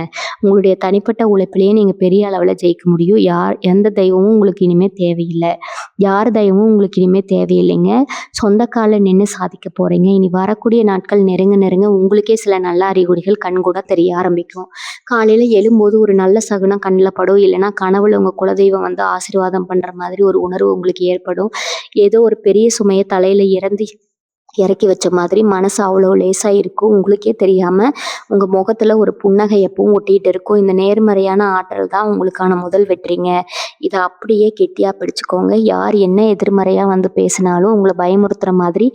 உங்களுடைய தனிப்பட்ட உழைப்பிலேயே நீங்க பெரிய அளவில் ஜெயிக்க முடியும். எந்த தெய்வமும் உங்களுக்கு இனிமே தேவையில்லை. யார் தெய்வமும் உங்களுக்கு இனிமே தேவையில்லைங்க. சொந்த காலில் நின்று சாதிக்க போறீங்க. இனி வரக்கூடிய நாட்கள் நெருங்க நெருங்க உங்களுக்கே சில நல்ல அறிகுறிகள் கண்கூட தெரிய ஆரம்பிக்கும். காலையில எழும்போது ஒரு நல்ல சகுனம் கண்ணில் படும். இல்லைன்னா கனவுல உங்க குலதெய்வம் வந்து ஆசீர்வாதம் பண்ற மாதிரி ஒரு உணர்வு உங்களுக்கு ஏற்படும். ஏதோ ஒரு பெரிய சுமையை தலையில இறக்கி வச்ச மாதிரி மனசு அவ்வளோ லேசா இருக்கும். உங்களுக்கே தெரியாம உங்க முகத்துல ஒரு புன்னகை எப்பவும் ஒட்டிட்டு இருக்கும். இந்த நேர்மறையான ஆற்றல் தான் உங்களுக்கான முதல் வெற்றிங்க. இதை அப்படியே கெட்டியா பிடிச்சுக்கோங்க. யார் என்ன எதிர்மறையா வந்து பேசினாலும், உங்களை பயமுறுத்துற மாதிரி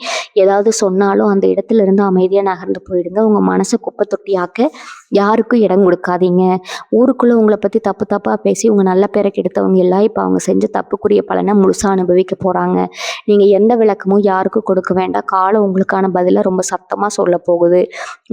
ஏதாவது சொன்னாலும் அந்த இடத்துல இருந்து அமைதியா நகர்ந்து போயிடுங்க. உங்க மனசை குப்பை தொட்டியாக்க யாருக்கும் இடம் கொடுக்காதீங்க. ஊருக்குள்ள உங்களை பத்தி தப்பு தப்பா பேசி உங்க நல்ல பேரை கெடுத்தவங்க எல்லாம் இப்ப அவங்க செஞ்ச தப்புக்குரிய பலனை முழுசா அனுபவிக்க போறாங்க. நீங்க எந்த விளக்கமும் யாருக்கும் கொடுக்க வேண்டாம். காலம் உங்களுக்கான பதில ரொம்ப சத்தமா சொல்ல போகுது.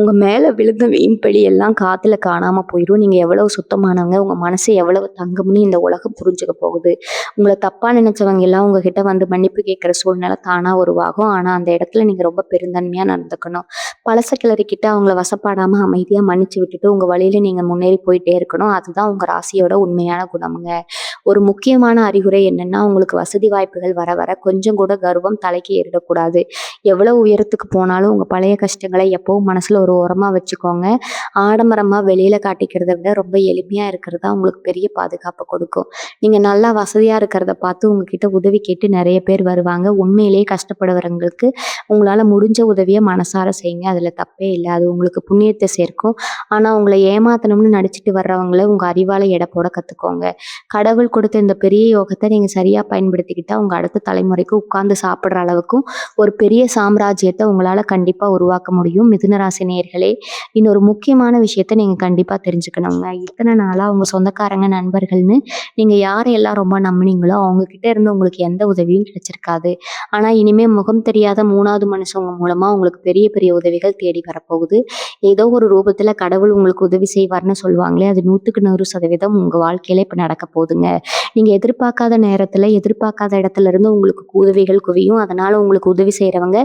உங்க மேல விழுந்த வீண்பழி எல்லாம் காத்துல காணாம போயிடும். நீங்க எவ்வளவு சுத்தமானவங்க, உங்க மனசு எவ்வளவு தங்கம்னு இந்த உலகம் புரிஞ்சுக்க போகுது. உங்களை தப்பா நினைச்சவங்க எல்லாம் உங்ககிட்ட வந்து மன்னிப்பு கேட்கிற சூழ்நிலை தானா உருவாகும். ஆனா அந்த இடத்துல நீங்க ரொம்ப பெருந்தன்மையா நடந்துக்கணும். பழச கிளறிக்கிட்டு அவங்கள வசப்பாடாம அமைதியா மன்னிச்சு விட்டுட்டு உங்க வழியில நீங்க முன்னேறி போயிட்டே இருக்கணும். அதுதான் உங்க ராசியோட உண்மையான குணமுங்க. ஒரு முக்கியமான அறிகுறி என்னன்னா, உங்களுக்கு வசதி வாய்ப்புகள் வர வர கொஞ்சம் கூட கர்வம் தலைக்கு ஏறிடக்கூடாது. எவ்வளவு உயரத்துக்கு போனாலும் உங்க பழைய கஷ்டங்களை எப்பவும் மனசுல ஒரு ஓரமா வச்சுக்கோங்க. ஆடம்பரமா வெளியில காட்டிக்கிறத விட ரொம்ப எளிமையா இருக்கிறது தான் உங்களுக்கு பெரிய பாதுகாப்பு கொடுக்கும். நீங்க நீங்க நல்லா வசதியா இருக்கிறத பார்த்து உங்ககிட்ட உதவி கேட்டு நெறைய பேர் வருவாங்க. உண்மையிலேயே கஷ்டப்படுறவங்களுக்கு உங்களால முடிஞ்ச உதவிய மனசார செய்யுங்க. அதுல தப்பே இல்ல. அது உங்களுக்கு புண்ணியத்த சேர்க்கும். ஆனா உங்கள ஏமாத்தணும்னு நடிச்சுட்டு வர்றவங்கள உங்க அறிவால எடை போட கத்துக்கோங்க. கடவுள் கொடுத்த இந்த பெரிய யோகத்த நீங்க சரியா பயன்படுத்திக்கிட்டா, உங்க அடுத்த தலைமுறைக்கு உட்கார்ந்து சாப்பிடுற அளவுக்கும் ஒரு பெரிய சாம்ராஜ்யத்த உங்களால கண்டிப்பா உருவாக்க முடியும். மிதுன ராசி நேயர்களே, இன்னொரு முக்கியமான விஷயத்த நீங்க கண்டிப்பா தெரிஞ்சுக்கணுங்க. இத்தன நாளா உங்க சொந்தக்காரங்க, நண்பர்கள்னு நீங்க யாரையெல்லாம் ரொம்ப நம்புனீங்களோ, அவங்க கிட்ட இருந்து உங்களுக்கு எந்த உதவியும் கிடைச்சிருக்காது. ஆனா இனிமே முகம் தெரியாத 3வது மனுஷங்க மூலமா உங்களுக்கு பெரிய பெரிய உதவிகள் தேடி வரப்போகுது. ஏதோ ஒரு ரூபத்துல கடவுள் உங்களுக்கு உதவி செய்வார்ன்னு சொல்லுவாங்களே, அது 100க்கு 100% உங்க வாழ்க்கையில இப்ப நடக்க போகுதுங்க. நீங்க எதிர்பார்க்காத நேரத்துல, எதிர்பார்க்காத இடத்துல இருந்து உங்களுக்கு உதவிகள் குவியும். அதனால உங்களுக்கு உதவி செய்றவங்க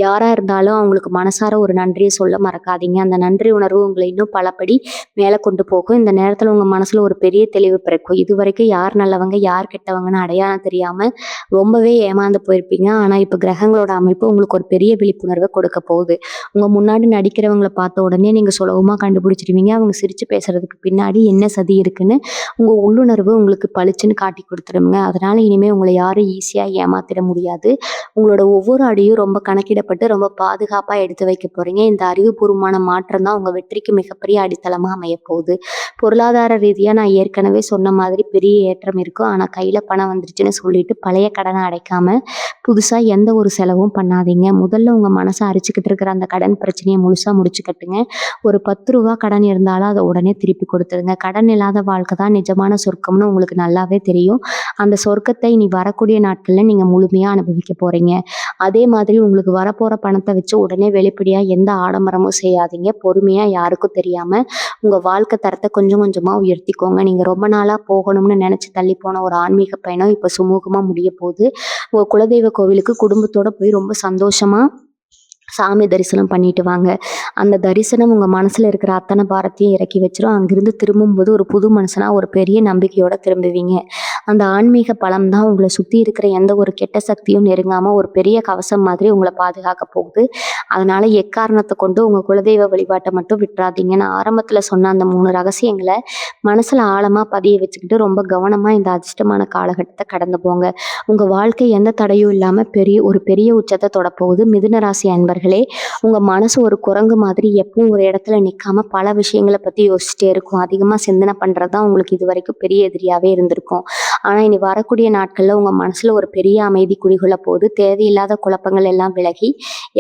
யாரா இருந்தாலும் அவங்களுக்கு மனசார ஒரு நன்றிய சொல்ல மறக்காதீங்க. அந்த நன்றி உணர்வு உங்கள இன்னும் பலபடி மேல கொண்டு போகும். இந்த நேரத்துல உங்க மனசுல ஒரு பெரிய தெளிவு பிறக்கும். இதுவரைக்கும் யார் நல்லவங்க, யார் கெட்டவங்கன்னு அடையாளம் தெரியாம ரொம்பவே ஏமாந்து போயிருப்பீங்க. ஆனா இப்ப கிரகங்களோட அமைப்பு உங்களுக்கு ஒரு பெரிய விழிப்புணர்வ கொடுக்க போகுது. உங்க முன்னாடி நடிக்கிறவங்கள பார்த்த உடனே நீங்க சுலபமா கண்டுபிடிச்சிருவீங்க. அவங்க சிரிச்சு பேசுறதுக்கு பின்னாடி என்ன சதி இருக்குன்னு உங்க உள்ளுணர்வு உங்களுக்கு பளிச்சுன்னு காட்டிக் குடுத்துருங்க. அதனால இனிமே உங்கள யாரும் ஈஸியா ஏமாத்திட முடியாது. உங்களோட ஒவ்வொரு அடியும் ரொம்ப கணக்கிடப்பட்டு, ரொம்ப பாதுகாப்பா எடுத்து வைக்க போறீங்க. இந்த அறிவுபூர்வமான மாற்றம் தான் உங்க வெற்றிக்கு மிகப்பெரிய அடித்தளமா அமையப் போகுது. பொருளாதார ரீதியா நான் ஏற்கனவே சொன்ன மாதிரி பெரிய ஏற்றம் இருக்கும். ஆனா கையில பணம் வந்துருச்சுன்னு சொல்லிட்டு பழைய கடன அடைக்காம, புதுசா எந்த ஒரு செலவும் பண்ணாதீங்க. முதல்ல உங்க மனச அரிச்சுக்கிட்டு இருக்கிற அந்த கடன் பிரச்சனைய முழுசா முடிச்சு கட்டுங்க. ஒரு ரூ. 10 கடன் இருந்தாலும் அத உடனே திருப்பி கொடுத்துருங்க. கடன் இல்லாத வாழ்க்கை தான் நிஜமான சொர்க்கம்னு உங்களுக்கு நல்லாவே தெரியும். அந்த சொர்க்கத்த இனி வரக்கூடிய நாட்கள்ல நீங்க முழுமையா அனுபவிக்க போறீங்க. அதே மாதிரி உங்களுக்கு வரப்போற பணத்த வச்சு உடனே வெளிப்படையா எந்த ஆடம்பரமும் செய்யாதீங்க. பொறுமையா யாருக்கும் தெரியாம உங்க வாழ்க்கை தரத்த கொஞ்சம் கொஞ்சமா உயர்த்திக்கோங்க. நீங்க ரொம்ப நாளா போகணும்னு நினைச்சு தள்ளி போன ஒரு ஆன்மீக பயணம் இப்ப சுமூகமா முடிய போகுது. உங்க குலதெய்வ கோவிலுக்கு குடும்பத்தோட போய் ரொம்ப சந்தோஷமா சாமி தரிசனம் பண்ணிட்டு வாங்க. அந்த தரிசனம் உங்க மனசுல இருக்கிற அத்தனை பாரத்தையும் இறக்கி வச்சிரும். அங்கிருந்து திரும்பும்போது ஒரு புது மனுஷனா ஒரு பெரிய நம்பிக்கையோட திரும்புவீங்க. அந்த ஆன்மீக பலம் தான் உங்கள சுத்தி இருக்கிற எந்த ஒரு கெட்ட சக்தியும் நெருங்காம ஒரு பெரிய கவசம் மாதிரி உங்கள பாதுகாக்க போகுது. அதனால எக்காரணத்த கொண்டு உங்க குலதெய்வ வழிபாட்ட மட்டும் விட்றாதீங்க. நான் ஆரம்பத்துல சொன்ன அந்த 3 ரகசியங்கள மனசுல ஆழமா பதிய வச்சுக்கிட்டு ரொம்ப கவனமா இந்த அதிர்ஷ்டமான காலகட்டத்த கடந்து போங்க. உங்க வாழ்க்கை எந்த தடையும் இல்லாம ஒரு பெரிய உச்சத்த தொடப்போகுது. மிதுன ராசி அன்பர்களே, உங்க மனசு ஒரு குரங்கு மாதிரி எப்பவும் ஒரு இடத்துல நிக்காம பல விஷயங்கள பத்தி யோசிச்சுட்டே இருக்கும். அதிகமா சிந்தனை பண்றது தான் உங்களுக்கு இதுவரைக்கும் பெரிய எதிரியாவே இருந்திருக்கும். ஆனா இனி வரக்கூடிய நாட்கள்ல உங்க மனசுல ஒரு பெரிய அமைதி குடிகொள்ள போகுது. தேவையில்லாத குழப்பங்கள் எல்லாம் விலகி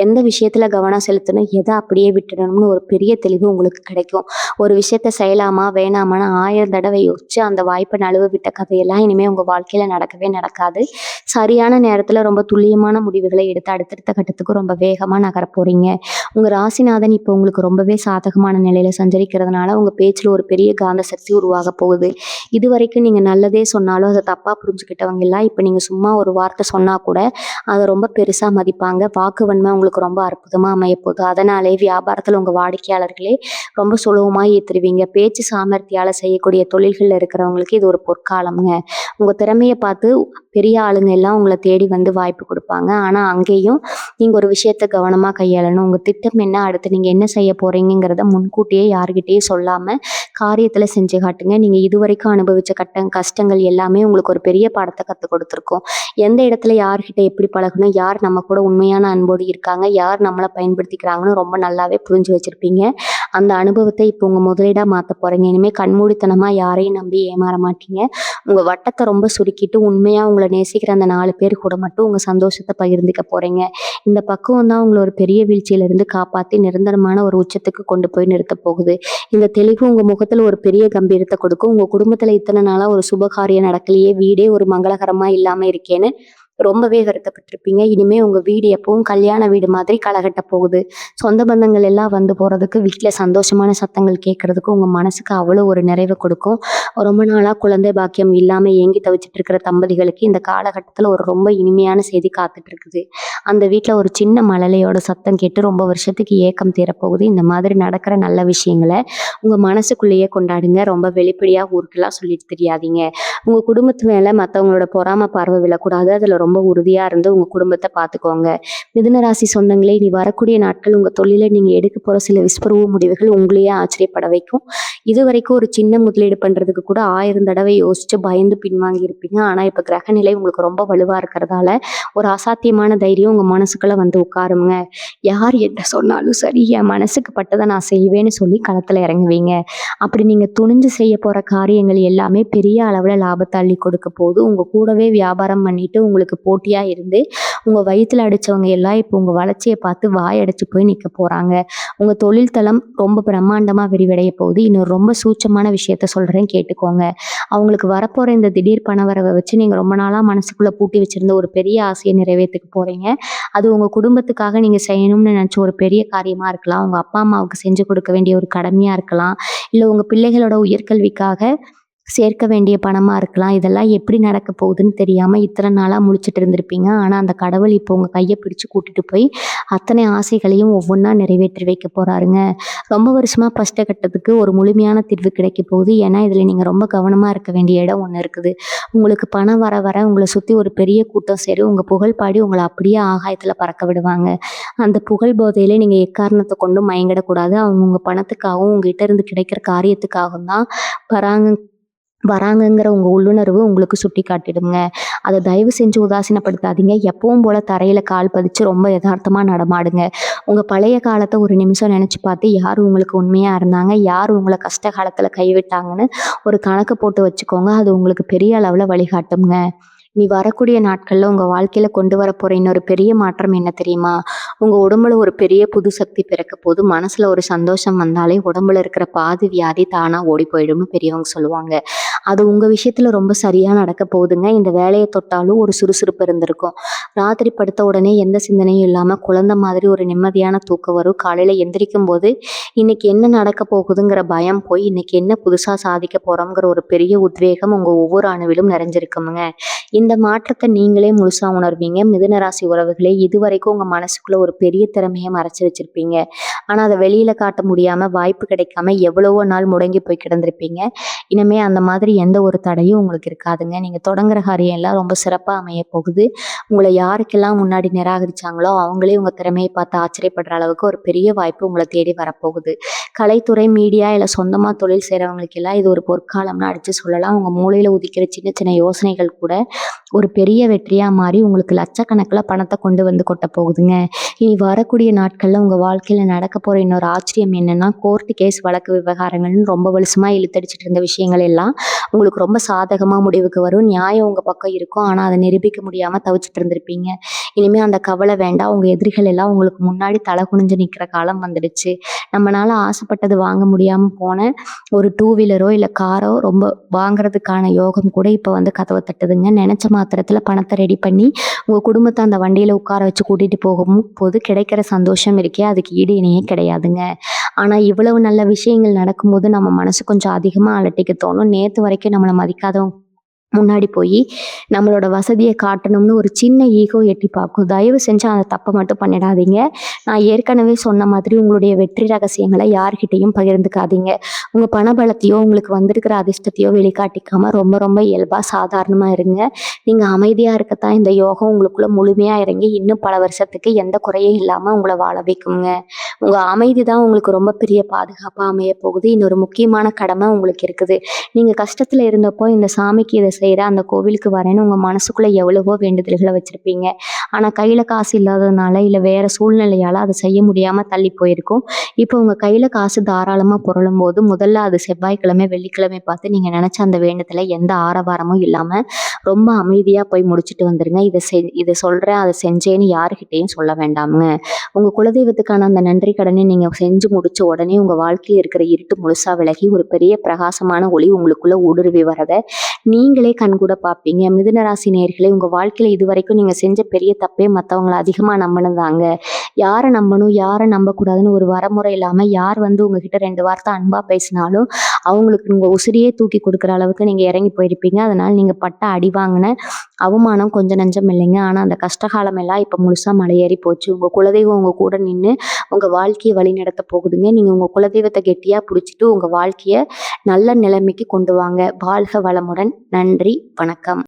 எந்த விஷயத்துல கவனம் செலுத்தணும், எதை அப்படியே விட்டுடணும்னு ஒரு பெரிய தெளிவு உங்களுக்கு கிடைக்கும். ஒரு விஷயத்த செய்யலாமா வேணாமான்னு 1000 தடவை யோசிச்சு அந்த வாய்ப்பை நழுவ விட்ட கதையெல்லாம் இனிமே உங்க வாழ்க்கையில நடக்கவே நடக்காது. சரியான நேரத்துல ரொம்ப துல்லியமான முடிவுகளை எடுத்து அடுத்தடுத்த கட்டத்துக்கு ரொம்ப வேகமா நகர போறீங்க. உங்க ராசிநாதன் இப்போ உங்களுக்கு ரொம்பவே சாதகமான நிலையில சஞ்சரிக்கிறதுனால உங்க பேச்சுல ஒரு பெரிய காந்த சக்தி உருவாக போகுது. இதுவரைக்கும் நீங்க நல்லதே சொன்னாலும் அதை தப்பா புரிஞ்சுக்கிட்டவங்க எல்லாம் இப்ப நீங்க சும்மா ஒரு வார்த்தை சொன்னா கூட அதை ரொம்ப பெருசா மதிப்பாங்க. வாக்கு வன்மை உங்களுக்கு ரொம்ப அற்புதமா அமைய போகுது. அதனாலே வியாபாரத்துல உங்க வாடிக்கையாளர்களே ரொம்ப சுலபமா ஏத்துருவீங்க. பேச்சு சாமர்த்தியால செய்யக்கூடிய தொழில்கள்ல இருக்கிறவங்களுக்கு இது ஒரு பொற்காலம்ங்க. உங்க திறமையை பார்த்து பெரிய ஆளுங்க எல்லாம் உங்களை தேடி வந்து வாய்ப்பு கொடுப்பாங்க. ஆனா அங்கேயும் நீங்க ஒரு விஷயத்த கவனமா கையாளணும். உங்க திட்டம் என்ன, அடுத்து நீங்க என்ன செய்ய போறீங்கிறத முன்கூட்டியே யாருகிட்டயும் சொல்லாம காரியத்துல செஞ்சு காட்டுங்க. நீங்க இதுவரைக்கும் அனுபவிச்ச கஷ்டங்கள் எல்லாமே உங்களுக்கு ஒரு பெரிய பாடத்தை கற்றுக் கொடுத்துருக்கோம். எந்த இடத்துல யார்கிட்ட எப்படி பழகணும், யார் நம்ம கூட உண்மையான அன்போடு இருக்காங்க, யார் நம்மளை பயன்படுத்திக்கிறாங்கன்னு ரொம்ப நல்லாவே புரிஞ்சு வச்சிருப்பீங்க. அந்த அனுபவத்தை இப்போ உங்க முதலீடா மாத்த போறீங்க. இனிமே கண்மூடித்தனமா யாரையும் நம்பி ஏமாற மாட்டீங்க. உங்க வட்டத்தை ரொம்ப சுருக்கிட்டு உண்மையா உங்களை நேசிக்கிற அந்த 4 பேர் கூட மட்டும் உங்க சந்தோஷத்தை பகிர்ந்துக்க போறீங்க. இந்த பக்குவம் தான் உங்களை ஒரு பெரிய வீழ்ச்சியில இருந்து காப்பாத்தி நிரந்தரமான ஒரு உச்சத்துக்கு கொண்டு போய் நிறுத்த போகுது. இந்த தெளிவு உங்க முகத்துல ஒரு பெரிய கம்பீரத்தை கொடுக்கும். உங்க குடும்பத்துல இத்தனை நாளா ஒரு சுபகாரியம் நடக்கலையே, வீடே ஒரு மங்களகரமா இல்லாம இருக்கேன்னு ரொம்பவே வருத்தப்பட்டிருப்பீங்க. இனிமே உங்க வீடு எப்பவும் கல்யாண வீடு மாதிரி களகட்ட போகுது. சொந்த பந்தங்கள் எல்லாம் வந்து போறதுக்கு, வீட்டுல சந்தோஷமான சத்தங்கள் கேட்கறதுக்கு உங்க மனசுக்கு அவ்வளோ ஒரு நிறைவை கொடுக்கும். ரொம்ப நாளா குழந்தை பாக்கியம் இல்லாம ஏங்கி தவிச்சிட்டு இருக்கிற தம்பதிகளுக்கு இந்த காலகட்டத்துல ஒரு ரொம்ப இனிமையான செய்தி காத்துட்டு இருக்குது. அந்த வீட்டுல ஒரு சின்ன மழலையோட சத்தம் கேட்டு ரொம்ப வருஷத்துக்கு ஏக்கம் தீரப்போகுது. இந்த மாதிரி நடக்கிற நல்ல விஷயங்களை உங்க மனசுக்குள்ளேயே கொண்டாடுங்க. ரொம்ப வெளிப்படையா ஊருக்கெல்லாம் சொல்லிட்டு தெரியாதீங்க. உங்க குடும்பத்து மேல மத்தவங்களோட பொறாம பார்வை விழக்கூடாது. அதுல ரொம்ப ரொம்ப உறுதியா இருந்து உங்க குடும்பத்த பார்த்துக்கோங்க. மிதுன ராசி சொந்தங்களே, இனி வரக்கூடிய நாட்கள் உங்க தொழில நீங்க எடுக்க போற சில விஸ்வரூப முடிவுகள் உங்களையே ஆச்சரியப்பட வைக்கும். இதுவரைக்கும் ஒரு சின்ன முதலீடு பண்றதுக்கு கூட 1000 தடவை யோசிச்சு பயந்து பின்வாங்கி இருப்பீங்க. ஆனா இப்ப கிரக நிலை உங்களுக்கு ரொம்ப வலுவா இருக்கிறதால ஒரு அசாத்தியமான தைரியம் உங்க மனசுக்குள்ள வந்து உட்காருங்க. யார் என்ன சொன்னாலும் சரி, என் மனசுக்கு பட்டதை நான் செய்வேன்னு சொல்லி களத்துல இறங்குவீங்க. அப்படி நீங்க துணிஞ்சு செய்ய போற காரியங்கள் எல்லாமே பெரிய அளவுல லாபத்தை அள்ளி கொடுக்க போகுது. உங்க கூடவே வியாபாரம் பண்ணிட்டு உங்களுக்கு போட்டியா இருந்து உங்க வயித்துல அடிச்சவங்க எல்லாம் இப்போ உங்க வளர்ச்சியை பார்த்து வாயடைச்சு போய் நிக்க போறாங்க. உங்க தொழில் தளம் ரொம்ப பிரம்மாண்டமா விரிவடைய போகுது. இன்னொரு ரொம்ப சூட்சமான விஷயத்த சொல்றேன், கேட்டுக்கோங்க. அவங்களுக்கு வரப்போற இந்த திடீர் பணவரவை வச்சு நீங்க ரொம்ப நாளா மனசுக்குள்ள பூட்டி வச்சிருந்த ஒரு பெரிய ஆசையை நிறைவேற்றிக்க போறீங்க. அது உங்க குடும்பத்துக்காக நீங்க செய்யணும்னு நினைச்ச ஒரு பெரிய காரியமா இருக்கலாம். உங்க அப்பா அம்மாவுக்கு செஞ்சு கொடுக்க வேண்டிய ஒரு கடமையா இருக்கலாம். இல்ல உங்க பிள்ளைகளோட உயர்கல்விக்காக சேர்க்க வேண்டிய பணமா இருக்கலாம். இதெல்லாம் எப்படி நடக்க போகுதுன்னு தெரியாம இத்தனை நாளா முழிச்சிட்டு இருந்திருப்பீங்க. ஆனா அந்த கடவுள் இப்போ உங்க கையை பிடிச்சு கூட்டிட்டு போய் அத்தனை ஆசைகளையும் ஒவ்வொன்றா நிறைவேற்றி வைக்க போறாருங்க. ரொம்ப வருஷமா கஷ்டப்பட்டதுக்கு ஒரு முழுமையான தீர்வு கிடைக்க போகுது. ஏன்னா இதுல நீங்க ரொம்ப கவனமா இருக்க வேண்டிய இடம் ஒண்ணு இருக்குது. உங்களுக்கு பணம் வர வர உங்களை சுத்தி ஒரு பெரிய கூட்டம் சரி உங்க புகழ் பாடி உங்களை அப்படியே ஆகாயத்துல பறக்க விடுவாங்க. அந்த புகழ் போதையிலே நீங்க எக்காரணத்தை கொண்டும் மயங்கிடக்கூடாது. அவங்க உங்க பணத்துக்காகவும் உங்ககிட்ட இருந்து கிடைக்கிற காரியத்துக்காகவும் தான் வராங்க வராங்கங்கிற உங்க உள்ளுணர்வு உங்களுக்கு சுட்டி காட்டிடுங்க. அதை தயவு செஞ்சு உதாசீனப்படுத்தாதீங்க. எப்பவும் போல தரையில கால் பதிச்சு ரொம்ப யதார்த்தமா நடமாடுங்க. உங்க பழைய காலத்தை ஒரு நிமிஷம் நினைச்சு பார்த்து யார் உங்களுக்கு உண்மையா இருந்தாங்க, யார் உங்களை கஷ்ட காலத்துல கைவிட்டாங்கன்னு ஒரு கணக்கு போட்டு வச்சுக்கோங்க. அது உங்களுக்கு பெரிய அளவுல வழிகாட்டுங்க. நீ வரக்கூடிய நாட்கள்ல உங்க வாழ்க்கையில கொண்டு வர போற இன்னொரு பெரிய மாற்றம் என்ன தெரியுமா? உங்க உடம்புல ஒரு பெரிய புது சக்தி பிறக்க போது. மனசுல ஒரு சந்தோஷம் வந்தாலே உடம்புல இருக்கிற பாதி வியாதி தானா ஓடி போயிடும்னு பெரியவங்க சொல்லுவாங்க. அது உங்க விஷயத்துல ரொம்ப சரியா நடக்க போகுதுங்க. இந்த வேலையை தொட்டாலும் ஒரு சுறுசுறுப்பு இருந்திருக்கும். ராத்திரி படுத்த உடனே எந்த சிந்தனையும் இல்லாம குழந்தை மாதிரி ஒரு நிம்மதியான தூக்கம் வரும். காலையில எந்திரிக்கும் போது இன்னைக்கு என்ன நடக்க போகுதுங்கிற பயம் போய் இன்னைக்கு என்ன புதுசா சாதிக்க போறோம்ங்கிற ஒரு பெரிய உத்வேகம் உங்க ஒவ்வொரு அணுவிலும் நிறைஞ்சிருக்குமுங்க. இந்த மாற்றத்தை நீங்களே முழுசா உணர்வீங்க. மிதுன ராசி உறவுகளே, இதுவரைக்கும் உங்க மனசுக்குள்ள ஒரு பெரிய திறமையை மறைச்சு வச்சிருப்பீங்க. ஆனா அதை வெளியில காட்ட முடியாம வாய்ப்பு கிடைக்காம எவ்வளவோ நாள் முடங்கி போய் கிடந்திருப்பீங்க. இனிமே அந்த மாதிரி எந்த ஒரு தடையும் உங்களுக்கு இருக்காதுங்க. நீங்க தொடங்குற காரியம் எல்லாம் ரொம்ப சிறப்பா அமைய போகுது. உங்களை யாருக்கெல்லாம் முன்னாடி நிராகரிச்சாங்களோ அவங்களே உங்க திறமையை பார்த்து ஆச்சரியப்படுற அளவுக்கு ஒரு பெரிய வாய்ப்பு உங்களை தேடி வரப்போகுது. கலைத்துறை, மீடியா இல்ல சொந்தமா தொழில் செய்றவங்களுக்கு எல்லாம் இது ஒரு பொற்காலம்னு அடிச்சு சொல்லலாம். உங்க மூளையில உதிக்கிற சின்ன சின்ன யோசனைகள் கூட ஒரு பெரிய வெற்றியா மாறி உங்களுக்கு லட்சக்கணக்கில் பணத்தை கொண்டு வந்து கொட்ட போகுதுங்க. இனி வரக்கூடிய நாட்கள்ல உங்க வாழ்க்கையில நடக்க போற இன்னொரு ஆச்சரியம் என்னன்னா, கோர்ட்டு கேஸ் வழக்கு விவகாரங்கள்னு ரொம்ப வருஷமா இழுத்தடிச்சிட்டு இருந்த விஷயங்கள் எல்லாம் உங்களுக்கு ரொம்ப சாதகமா முடிவுக்கு வரும். நியாயம் உங்க பக்கம் இருக்கும். ஆனா அதை நிரூபிக்க முடியாம தவிச்சிட்டு இருந்திருப்பீங்க. இனிமே அந்த கவலை வேண்டாம். உங்க எதிரிகள் எல்லாம் உங்களுக்கு முன்னாடி தலை குனிஞ்சு நிக்கிற காலம் வந்துடுச்சு. நம்மளால ஆசைப்பட்டது வாங்க முடியாம போன ஒரு 2 வீலரோ இல்ல காரோ ரொம்ப வாங்குறதுக்கான யோகம் கூட இப்ப வந்து கதவை தட்டுதுங்க. நினைச்ச மாத்திரத்துல பணத்தை ரெடி பண்ணி உங்க குடும்பத்தை அந்த வண்டியில உட்கார வச்சு கூட்டிட்டு போது கிடைக்கிற சந்தோஷம் இருக்கே, அதுக்கு ஈடு இணையே கிடையாதுங்க. ஆனா இவ்வளவு நல்ல விஷயங்கள் நடக்கும்போது நம்ம மனசு கொஞ்சம் அதிகமா அலட்டிக்க தோணும். நேத்து வரைக்கும் நம்மளை மதிக்காதவங்க முன்னாடி போய் நம்மளோட வசதியை காட்டணும்னு ஒரு சின்ன ஈகோ எட்டி பார்க்கும். தயவு செஞ்சு அந்த தப்பை மட்டும் பண்ணிடாதீங்க. நான் ஏற்கனவே சொன்ன மாதிரி உங்களுடைய வெற்றி ரகசியங்களை யார்கிட்டையும் பகிர்ந்துக்காதீங்க. உங்க பணபலத்தையோ உங்களுக்கு வந்திருக்கிற அதிர்ஷ்டத்தையோ வெளிக்காட்டிக்காம ரொம்ப ரொம்ப இயல்பா சாதாரணமா இருங்க. நீங்க அமைதியா இருக்கத்தான் இந்த யோகம் உங்களுக்குள்ள முழுமையா இறங்கி இன்னும் பல வருஷத்துக்கு எந்த குறையும் இல்லாம உங்களை வாழ வைக்குங்க. உங்க அமைதி தான் உங்களுக்கு ரொம்ப பெரிய பாதுகாப்பா அமைய போகுது. இன்னொரு முக்கியமான கடமை உங்களுக்கு இருக்குது. நீங்க கஷ்டத்துல இருந்தப்போ இந்த சாமிக்கு இதை செய்யற அந்த கோவிலுக்கு வரேன்னு உங்க மனசுக்குள்ள எவ்வளவோ வேண்டுதல்களை வச்சிருப்பீங்க. ஆனா கையில காசு இல்லாததுனால இல்ல வேற சூழ்நிலையால அதை செய்ய முடியாம தள்ளி போயிருக்கும். இப்போ உங்க கையில காசு தாராளமா புரளும் போது முதல்ல அது செவ்வாய்க்கிழமை வெள்ளிக்கிழமை பார்த்து நீங்க நினைச்ச அந்த வேண்டுதலை எந்த ஆரவாரமும் இல்லாம ரொம்ப அமைதியா போய் முடிச்சுட்டு வந்துருங்க. இதை சொல்றேன் அதை செஞ்சேன்னு யாருக்கிட்டையும் சொல்ல வேண்டாமுங்க. உங்க குலதெய்வத்துக்கான அந்த நன்றி கடனை நீங்க செஞ்சு முடிச்ச உடனே உங்க வாழ்க்கையில் இருக்கிற இருட்டு முழுசா விலகி ஒரு பெரிய பிரகாசமான ஒளி உங்களுக்குள்ள ஊடுருவி வரதை நீங்களே கண்கூட பார்ப்பீங்க. மிதுன ராசி நேயர்களே, உங்க வாழ்க்கையில இதுவரைக்கும் நீங்க செஞ்ச பெரிய தப்பே மற்றவங்களை அதிகமா நம்பினதாங்க. யாரை நம்பணும் யாரை நம்பக்கூடாதுன்னு ஒரு வரமுறை இல்லாம யார் வந்து உங்ககிட்ட 2 வார்த்தை அன்பா பேசினாலும் அவங்களுக்கு உங்க உசிரியே தூக்கி கொடுக்குற அளவுக்கு நீங்க இறங்கி போயிருப்பீங்க. அதனால நீங்க பட்ட அடி வாங்கின அவமானம் கொஞ்சம் நஞ்சம் இல்லைங்க. ஆனா அந்த கஷ்டகாலம் எல்லாம் இப்ப முழுசா மலையேறி போச்சு. உங்க குலதெய்வம் உங்க கூட நின்று உங்க வாழ்க்கையை வழி நடத்த போகுதுங்க. நீங்க உங்க குலதெய்வத்தை கெட்டியா பிடிச்சிட்டு உங்க வாழ்க்கைய நல்ல நிலைமைக்கு கொண்டு வாங்க. வாழ்க வளமுடன். நன்றி, வணக்கம்.